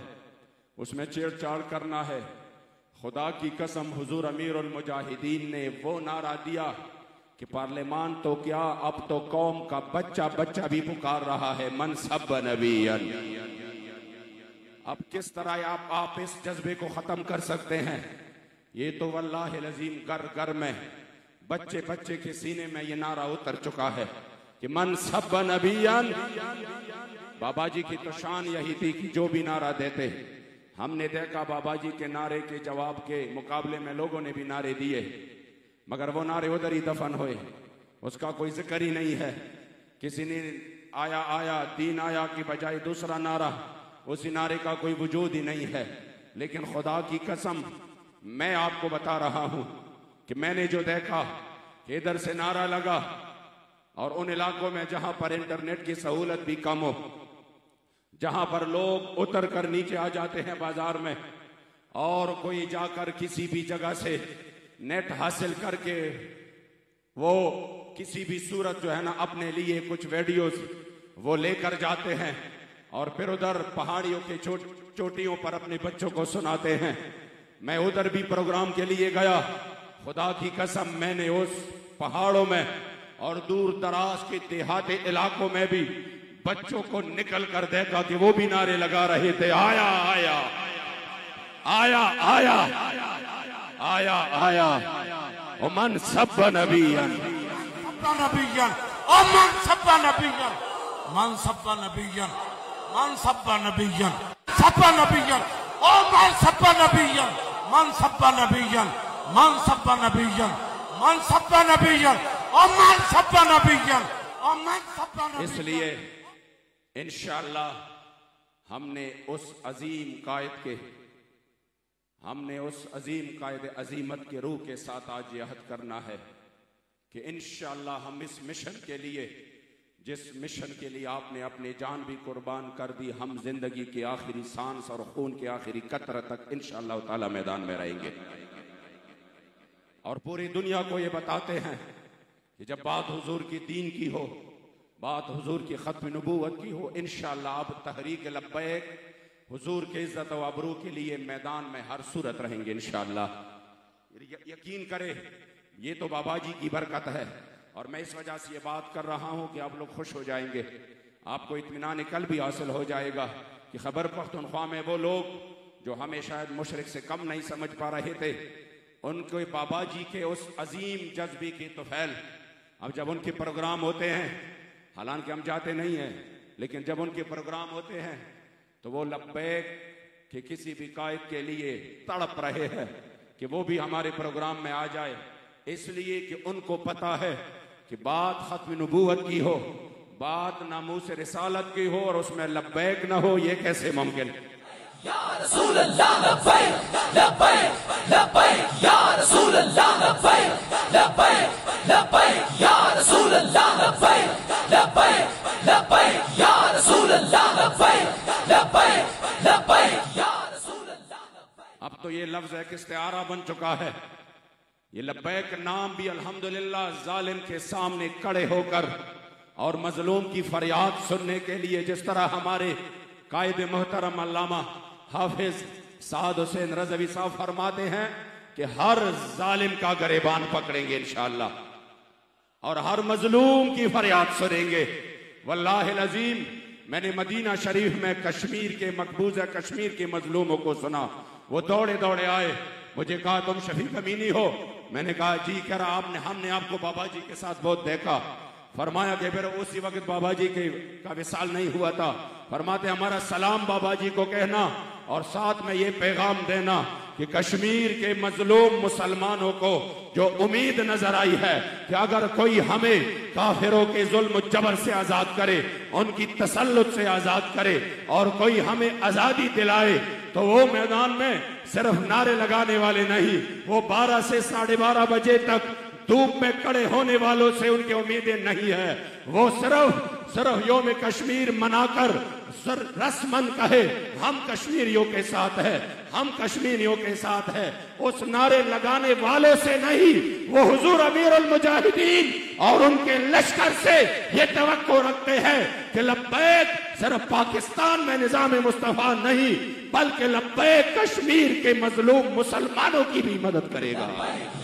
उसमें छेड़छाड़ करना है। खुदा की कसम हुजूर अमीरुल मुजाहिदीन ने वो नारा दिया कि पार्लियामान तो क्या, अब तो कौम का बच्चा बच्चा भी पुकार रहा है, मन सब्बा नबियन। अब किस तरह आप इस जज्बे को खत्म कर सकते हैं? ये तो वल्लाहिल अज़ीम घर घर में बच्चे बच्चे के सीने में ये नारा उतर चुका है कि मन सब्बा नबियन। बाबा जी की तो शान यही थी कि जो भी नारा देते, हमने देखा बाबा जी के नारे के जवाब के मुकाबले में लोगों ने भी नारे दिए, मगर वो नारे उधर ही दफन हुए, उसका कोई जिक्र ही नहीं है। किसी ने आया आया दीन आया की बजाय दूसरा नारा, उसी नारे का कोई वजूद ही नहीं है। लेकिन खुदा की कसम मैं आपको बता रहा हूं कि मैंने जो देखा कि इधर से नारा लगा और उन इलाकों में जहां पर इंटरनेट की सहूलत भी कम हो, जहां पर लोग उतर कर नीचे आ जाते हैं बाजार में, और कोई जाकर किसी भी जगह से नेट हासिल करके वो किसी भी सूरत जो है ना अपने लिए कुछ वीडियोस वो लेकर जाते हैं और फिर उधर पहाड़ियों के चोटियों पर अपने बच्चों को सुनाते हैं। मैं उधर भी प्रोग्राम के लिए गया, खुदा की कसम मैंने उस पहाड़ों में और दूर दराज के देहाती इलाकों में भी बच्चों को निकल कर देखा कि वो भी नारे लगा रहे थे, आया आया आया आया आया आया ओ मन सब्बा नबियन सब्बा नबियन ओ मन सब्बा नबियन मन सब्बा नबियन मन सब्बा नबियन सब्बा नबियन ओ मन सब्बा नबियन मन सब्बा नबियन मन सब्बा नबियन मन सब्बा नबियन ओ मन सब्बा नबियन ओ मन सब्बा नबियन। इसलिए इंशाअल्लाह हमने उस अजीम कायद अजीमत के रूह के साथ आज ये अहद करना है कि इंशाअल्लाह हम इस मिशन के लिए, जिस मिशन के लिए आपने अपनी जान भी कुर्बान कर दी, हम जिंदगी की आखिरी सांस और खून की आखिरी कतरे तक इंशाअल्लाह ताला मैदान में रहेंगे और पूरी दुनिया को ये बताते हैं कि जब बात हुजूर की दीन की हो, बात हुजूर की खत्म नबूवत की हो, इंशाअल्लाह अब तहरीक लब्बैक हुजूर के इज्जत व अबरू के लिए मैदान में हर सूरत रहेंगे इंशाअल्लाह। यकीन करे ये तो बाबा जी की बरकत है और मैं इस वजह से ये बात कर रहा हूं कि आप लोग खुश हो जाएंगे, आपको इत्मीनान कल भी हासिल हो जाएगा कि खैबर पख्तूनख्वा में वो लोग जो हमें शायद मुशरिक से कम नहीं समझ पा रहे थे, उनको बाबा जी के उस अजीम जज्बे की तोफैल, अब जब उनके प्रोग्राम होते हैं, हालांकि हम जाते नहीं हैं, लेकिन जब उनके प्रोग्राम होते हैं तो वो लब्बैक कि किसी भी कायद के लिए तड़प रहे हैं कि वो भी हमारे प्रोग्राम में आ जाए, इसलिए कि उनको पता है कि बात खत्म नबूवत की हो, बात नामूस रिसालत की हो और उसमें लब्बैक ना हो, ये कैसे मुमकिन है? या रसूल अल्लाह लब्बैक लब्बैक लब्बैक या रसूल अल्लाह लब्बैक लब्बैक लब्बैक या रसूल अल्लाह लब्बैक लब्बैक लब्बैक या रसूल अल्लाह लब्बैक लब्बैक लब्बैक या रसूल अल्लाह लब्बैक। अब तो ये लफ्ज एक इस्तिआरा बन चुका है। ये लब्बैक नाम भी अल्हम्दुलिल्लाह जालिम के सामने खड़े होकर और मजलूम की फरियाद सुनने के लिए, जिस तरह हमारे कायदे मोहतरम अल्लामा हाफिज साद हुसैन रज़वी साहब फरमाते हैं कि हर जालिम का गरेबान पकड़ेंगे इंशाअल्लाह और हर मजलूम की फरियाद सुनेंगे। वल्लाहिल अज़ीम मैंने मदीना शरीफ में कश्मीर के मकबूजा कश्मीर के मजलूमों को सुना। वो दौड़े दौड़े आए, मुझे कहा तुम शफीक अमीनी हो? मैंने कहा जी। कह रहा हमने आपको बाबा जी के साथ बहुत देखा। फरमाया कि फिर उसी वक्त बाबा जी का विसाल नहीं हुआ था। फरमाते हमारा सलाम बाबा जी को कहना और साथ में ये पैगाम देना कि कश्मीर के मजलूम मुसलमानों को जो उम्मीद नजर आई है कि अगर कोई हमें काफिरों के जुल्म जबर से आजाद करे, उनकी तसल्लुत से आजाद करे और कोई हमें आजादी दिलाए, तो वो मैदान में सिर्फ नारे लगाने वाले नहीं, वो 12 से 12:30 बजे तक धूप में खड़े होने वालों से उनकी उम्मीदें नहीं है। वो सिर्फ योम कश्मीर मनाकर रस्मन कहे हम कश्मीरियों के साथ है, हम कश्मीरियों के साथ है, उस नारे लगाने वालों से नहीं, वो हुजूर अमीरुल मुजाहिदीन और उनके लश्कर से ये तवक्को रखते हैं कि लब्बैक सिर्फ पाकिस्तान में निजाम मुस्तफा नहीं, बल्कि लब्बैक कश्मीर के मजलूम मुसलमानों की भी मदद करेगा।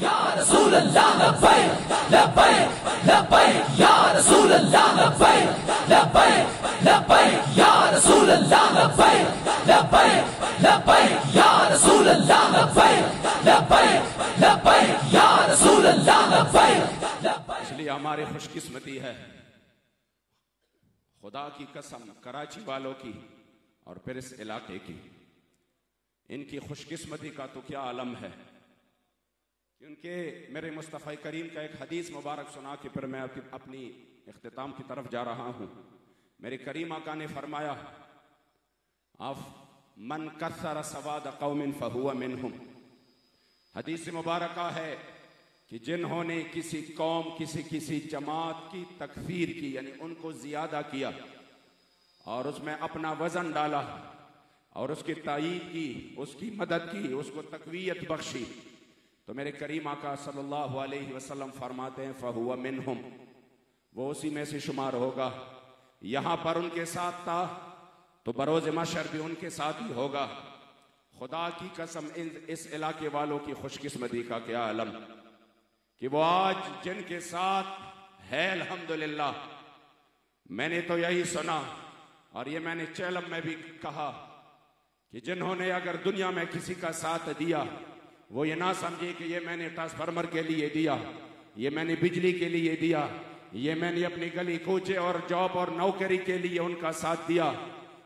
या रसूल अल्लाह लब्बैक लब्बैक लब्बैक या रसूल अल्लाह लब्बैक लब्बैक लब्बैक या रसूल अल्लाह लब्बैक लब्बैक लब्बैक या रसूल अल्लाह लब्बैक लब्बैक लब्बैक या रसूल अल्लाह लब्बैक। इसलिए हमारी खुशकिस्मती है, खुदा की कसम, कराची वालों की और फिर इस इलाके की, इनकी खुशकिस्मती का तो क्या आलम है। क्योंकि मेरे मुस्तफ़ा करीम का एक हदीस मुबारक सुना के फिर मैं अपनी इख्तिताम की तरफ जा रहा हूँ। मेरे करीम आका ने फरमाया आफ मन कसर सवाद कौमिन फहुवा मिनहुम। हदीस मुबारक है कि जिन्होंने किसी कौम किसी जमात की तकफीर की, यानी उनको ज्यादा किया और उसमें अपना वजन डाला और उसकी तायीद की, उसकी मदद की, उसको तकवीयत बख्शी, तो मेरे करीम आका सल्लल्लाहु अलैहि वसल्लम फरमाते हैं फहुवा मिनहुम, वो उसी में से शुमार होगा। यहां पर उनके साथ था तो बरोज़ महशर भी उनके साथ ही होगा। खुदा की कसम, इस इलाके वालों की खुशकिस्मती का क्या आलम कि वो आज जिनके साथ है अल्हम्दुलिल्लाह। मैंने तो यही सुना और ये मैंने चैलम में भी कहा कि जिन्होंने अगर दुनिया में किसी का साथ दिया, वो ये ना समझे कि ये मैंने ट्रांसफार्मर के लिए दिया, ये मैंने बिजली के लिए दिया, ये मैंने अपनी गली कूचे और जॉब और नौकरी के लिए उनका साथ दिया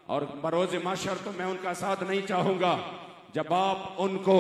और बरोज़ महशर तो मैं उनका साथ नहीं चाहूंगा। जब आप उनको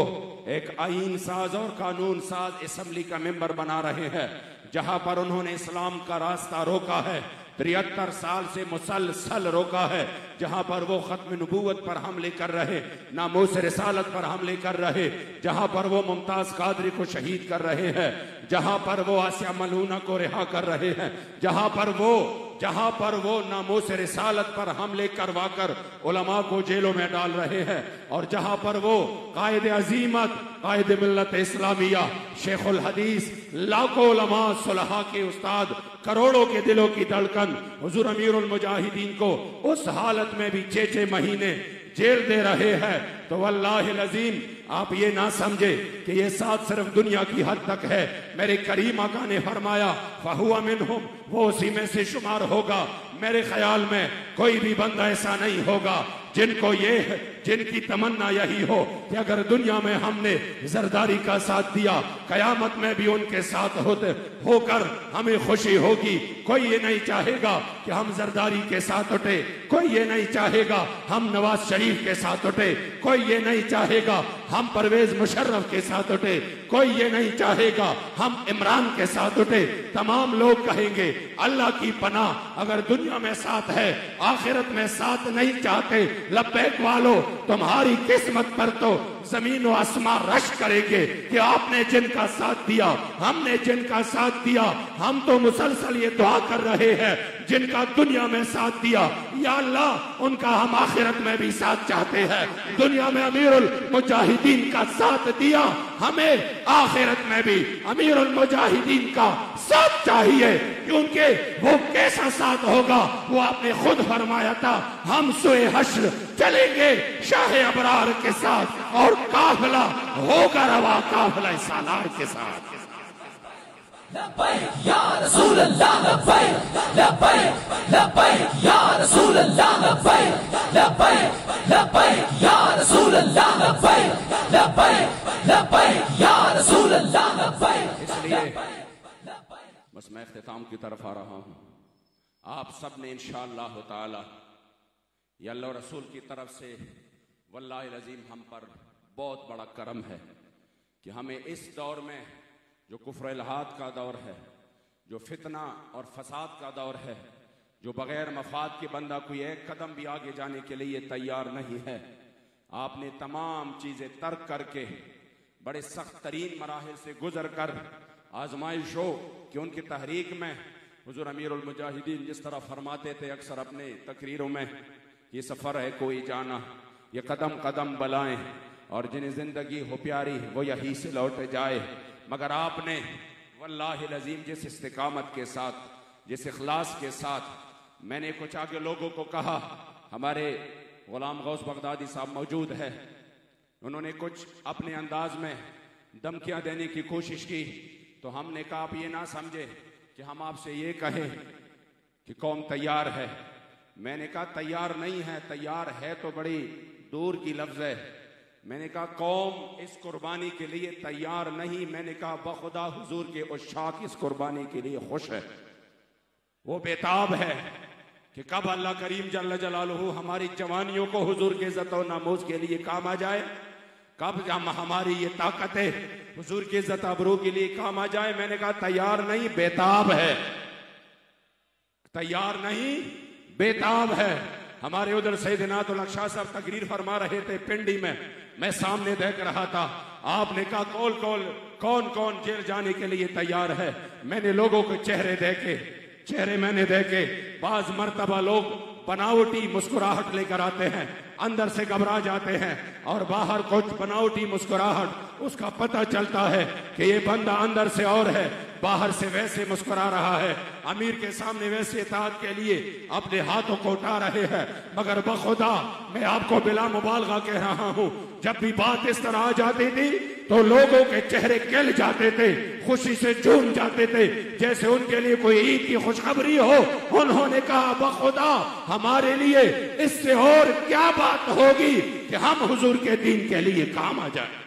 एक आईन साज और कानून साज असम्बली का मेंबर बना रहे हैं, जहां पर उन्होंने इस्लाम का रास्ता रोका है, 73 साल से मुसलसल रोका है, जहां पर वो खत्म नबूवत पर हमले कर रहे, नामूस रिसालत पर हमले कर रहे, जहां पर वो मुमताज कादरी को शहीद कर रहे हैं, जहां पर वो आसिया मलूना को रिहा कर रहे हैं, जहां पर वो नामूस रिसालत पर हमले करवा कर उलमा को जेलों में डाल रहे हैं, और जहां पर वो कायद अजीमत, कायद मिल्लत इस्लामिया, शेखुल हदीस, लाखों उलमा सुलहा के उस्ताद, करोड़ों के दिलों की धड़कन हुजूर अमीरुल मुजाहिदीन को उस हालत में भी 6 महीने जेल दे रहे हैं, तो वल्लाहि अज़ीम आप ये ना समझे कि ये साथ सिर्फ दुनिया की हद तक है। मेरे करीम आका ने फरमाया फहुवा मिनहुम, वो उसी में से शुमार होगा। मेरे ख्याल में कोई भी बंदा ऐसा नहीं होगा जिनकी तमन्ना यही हो कि अगर दुनिया में हमने जरदारी का साथ दिया, कयामत में भी उनके साथ होकर हमें खुशी होगी। कोई ये नहीं चाहेगा कि हम जरदारी के साथ उठे, कोई ये नहीं चाहेगा हम नवाज शरीफ के साथ उठे, कोई ये नहीं चाहेगा हम परवेज मुशर्रफ के साथ उठे, कोई ये नहीं चाहेगा हम इमरान के साथ उठे। तमाम लोग कहेंगे अल्लाह की पनाह, अगर दुनिया में साथ है आखिरत में साथ नहीं चाहते, लब्बैक वालों तुम्हारी किस्मत पर तो जमीन व आसमान रश करेंगे कि आपने जिनका साथ दिया, हमने जिनका साथ दिया। हम तो मुसलसल ये दुआ कर रहे हैं जिनका दुनिया में साथ दिया, या अल्लाह उनका हम आखिरत में भी साथ चाहते हैं। दुनिया में अमीरुल मुजाहिदीन का साथ दिया, हमें आखिरत में भी अमीरुल मुजाहिदीन का साथ चाहिए, क्योंकि वो कैसा साथ होगा वो आपने खुद फरमाया था, हम सुए हश्र चलेंगे शाह अबरार के साथ और काफिला होगा रवा काफिला सालार के साथ। लब्बैक या रसूल अल्लाह लब्बैक लब्बैक लब्बैक या रसूल अल्लाह लब्बैक लब्बैक लब्बैक या रसूल अल्लाह लब्बैक लब्बैक लब्बैक या रसूल अल्लाह लब्बैक। इसलिए बस मैं इख्तिताम की तरफ आ रहा हूँ। आप सब ने इंशाअल्लाह ताला या अल्लाह रसूल की तरफ से वल्लाहि अज़ीम हम पर बहुत बड़ा करम है कि हमें इस दौर में जो कुफ्र इल्हाद का दौर है, जो फितना और फसाद का दौर है, जो बगैर मफाद के बंदा कोई एक कदम भी आगे जाने के लिए तैयार नहीं है, आपने तमाम चीज़ें तर्क करके बड़े सख्त तरीन मराहिल से गुजर कर आजमाइश हो कि उनकी तहरीक में हुजूर अमीरुल मुजाहिदीन जिस तरह फरमाते थे अक्सर अपने तकरीरों में, ये सफ़र है कोई जाना, ये कदम कदम बलाएं और जिन्हें ज़िंदगी हो प्यारी वो यहीं से लौट जाए। मगर आपने वल्लाहि अज़ीम जिस इस्तिकामत के साथ, जिस इखलास के साथ, मैंने कुछ आगे लोगों को कहा, हमारे गुलाम गौस बगदादी साहब मौजूद है, उन्होंने कुछ अपने अंदाज में धमकियां देने की कोशिश की, तो हमने कहा आप ये ना समझे कि हम आपसे ये कहें कि कौम तैयार है। मैंने कहा तैयार नहीं है, तैयार है तो बड़ी दूर की लफ्ज़ है। मैंने कहा कौम इस कुर्बानी के लिए तैयार नहीं, मैंने कहा बखुदा हुजूर के उशाक इस कुर्बानी के लिए खुश है, वो बेताब है कि कब अल्लाह करीम जल्ल जलालुहु हमारी जवानियों को हुजूर के इज्जत और नामूस के लिए काम आ जाए, कब हमारी ये ताकतें हुजूर की इज्जत आबरू के लिए काम आ जाए। मैंने कहा तैयार नहीं, बेताब है, तैयार नहीं, बेताब है। हमारे उधर सैयदना तो लक्षा साहब तकरीर फरमा रहे थे पिंडी में, मैं सामने देख रहा था। आपने कहा कौन कौन जेल जाने के लिए तैयार है। मैंने लोगों के चेहरे मैंने देखे, बाज मर्तबा लोग बनावटी मुस्कुराहट लेकर आते हैं, अंदर से घबरा जाते हैं और बाहर कुछ बनावटी मुस्कुराहट, उसका पता चलता है कि ये बंदा अंदर से और है, बाहर से वैसे मुस्कुरा रहा है, अमीर के सामने वैसे इताअत के लिए अपने हाथों को उठा रहे हैं। मगर बखुदा मैं आपको बिला मुबालगा कह रहा हूं, जब भी बात इस तरह आ जाती थी तो लोगों के चेहरे खिल जाते थे, खुशी से झूम जाते थे, जैसे उनके लिए कोई ईद की खुशखबरी हो। उन्होंने कहा बखुदा हमारे लिए इससे और क्या बात होगी कि हम हुजूर के दीन के लिए काम आ जाए।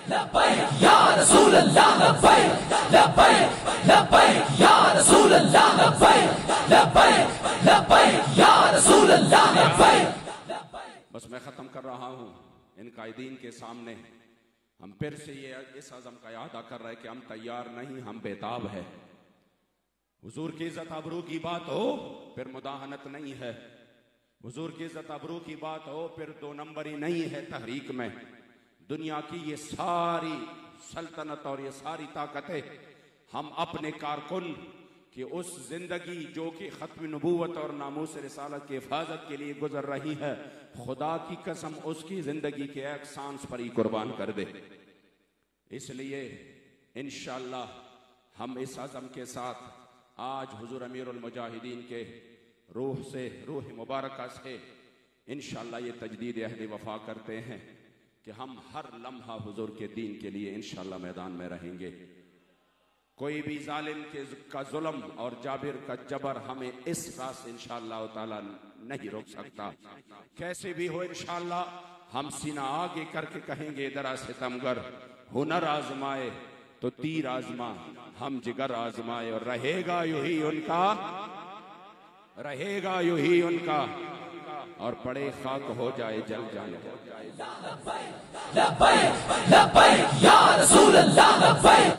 लब्बैक या रसूल अल्लाह लब्बैक लब्बैक लब्बैक या रसूल अल्लाह लब्बैक लब्बैक लब्बैक या रसूल अल्लाह लब्बैक। बस मैं खत्म कर रहा हूं। इन कायदीन के सामने हम फिर से ये इस अज़म का यादा कर रहे हैं कि हम तैयार नहीं, हम बेताब है। हुजूर की इज्जत आबरू की बात हो फिर मुदाहनत नहीं है, हुजूर की इज्जत आबरू की बात हो फिर दो नंबरी नहीं है तहरीक में। दुनिया की ये सारी सल्तनत और ये सारी ताकतें हम अपने कारकुन कि उस जिंदगी जो कि खत्म नबूवत और नामूस रिसालत की हिफाजत के लिए गुजर रही है, खुदा की कसम उसकी जिंदगी के एक सांस पर ही कुर्बान कर दे। इसलिए इंशाअल्लाह हम इस अज़म के साथ आज हुजूर अमीरुल मुजाहिदीन के रूह से, रूह मुबारका से इंशाअल्लाह ये तजदीद अहद वफा करते हैं कि हम हर लम्हा हुजूर के दीन के लिए इंशाअल्लाह मैदान में रहेंगे। कोई भी जालिम का जुल्म और जाबिर का जबर हमें इस राह से इंशाअल्लाह ताला नहीं रोक सकता। कैसे भी हो इंशाअल्लाह हम सीना आगे करके कहेंगे दरा सितमगर, हुनर आजमाए तो तीर आजमा, हम जिगर आजमाए, और रहेगा यूं ही उनका, रहेगा यूं ही उनका, और पड़े खाक हो जाए जल जाने। लब्बैक लब्बैक या रसूल अल्लाह लब्बैक।